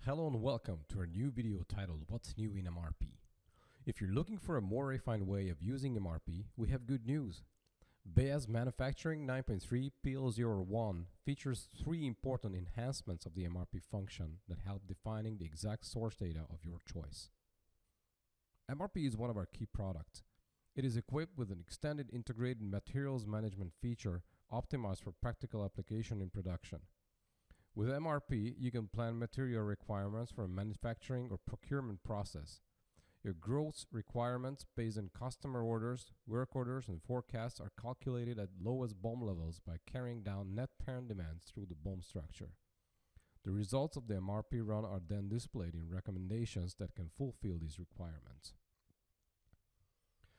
Hello and welcome to our new video titled What's New in MRP. If you're looking for a more refined way of using MRP, we have good news. Beas Manufacturing 9.3 PL01 features 3 important enhancements of the MRP function that help defining the exact source data of your choice. MRP is one of our key products. It is equipped with an extended integrated materials management feature optimized for practical application in production. With MRP, you can plan material requirements for a manufacturing or procurement process. Your gross requirements based on customer orders, work orders, and forecasts are calculated at lowest BOM levels by carrying down net parent demands through the BOM structure. The results of the MRP run are then displayed in recommendations that can fulfill these requirements.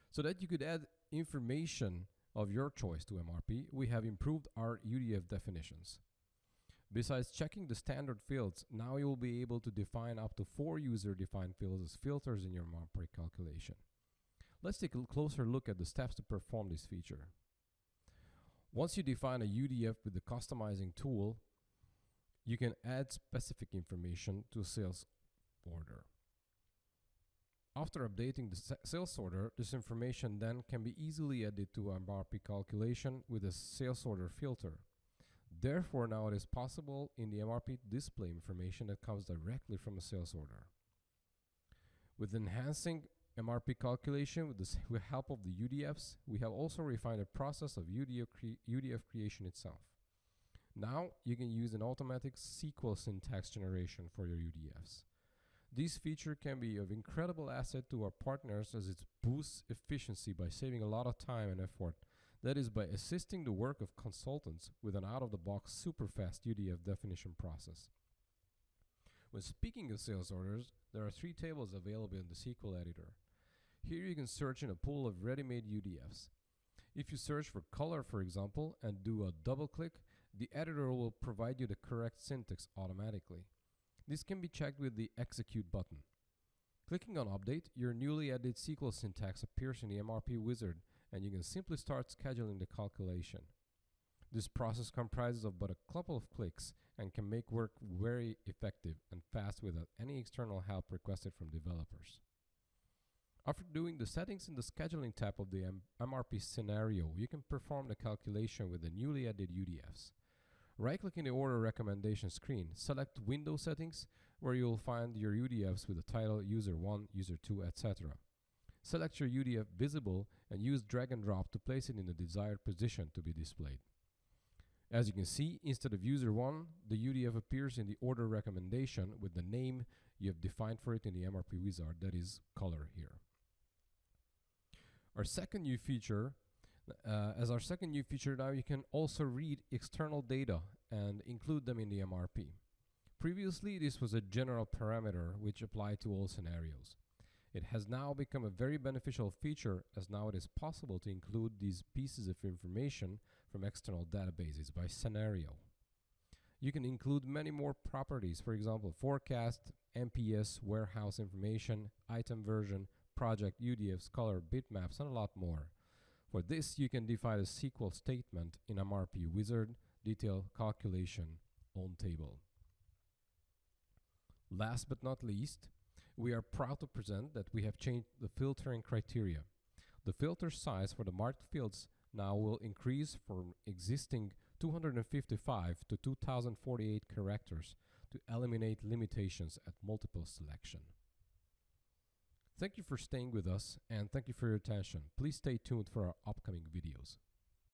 So that you could add information of your choice to MRP, we have improved our UDF definitions. Besides checking the standard fields, now you will be able to define up to 4 user-defined fields as filters in your MRP calculation. Let's take a closer look at the steps to perform this feature. Once you define a UDF with the customizing tool, you can add specific information to a sales order. After updating the sales order, this information then can be easily added to MRP calculation with a sales order filter. Therefore, now it is possible in the MRP to display information that comes directly from a sales order. With enhancing MRP calculation with the help of the UDFs, we have also refined the process of UDF creation itself. Now, you can use an automatic SQL syntax generation for your UDFs. This feature can be of incredible asset to our partners as it boosts efficiency by saving a lot of time and effort. That is by assisting the work of consultants with an out-of-the-box super fast UDF definition process. When speaking of sales orders, there are 3 tables available in the SQL editor. Here you can search in a pool of ready-made UDFs. If you search for color, for example, and do a double click, the editor will provide you the correct syntax automatically. This can be checked with the execute button. Clicking on update, your newly added SQL syntax appears in the MRP Wizard, and you can simply start scheduling the calculation. This process comprises of but a couple of clicks and can make work very effective and fast without any external help requested from developers. After doing the settings in the scheduling tab of the MRP scenario, you can perform the calculation with the newly added UDFs. Right-click in the order recommendation screen, select Window Settings, where you will find your UDFs with the title User 1, User 2, etc. Select your UDF visible and use drag and drop to place it in the desired position to be displayed. As you can see, instead of User 1, the UDF appears in the order recommendation with the name you have defined for it in the MRP Wizard, that is color here. Our second new feature, now you can also read external data and include them in the MRP. Previously, this was a general parameter which applied to all scenarios. It has now become a very beneficial feature as now it is possible to include these pieces of information from external databases by scenario. You can include many more properties, for example, forecast, MPS, warehouse information, item version, project, UDFs, color, bitmaps, and a lot more. For this, you can define a SQL statement in MRP Wizard, detail calculation on table. Last but not least, we are proud to present that we have changed the filtering criteria. The filter size for the marked fields now will increase from existing 255 to 2048 characters to eliminate limitations at multiple selection. Thank you for staying with us and thank you for your attention. Please stay tuned for our upcoming videos.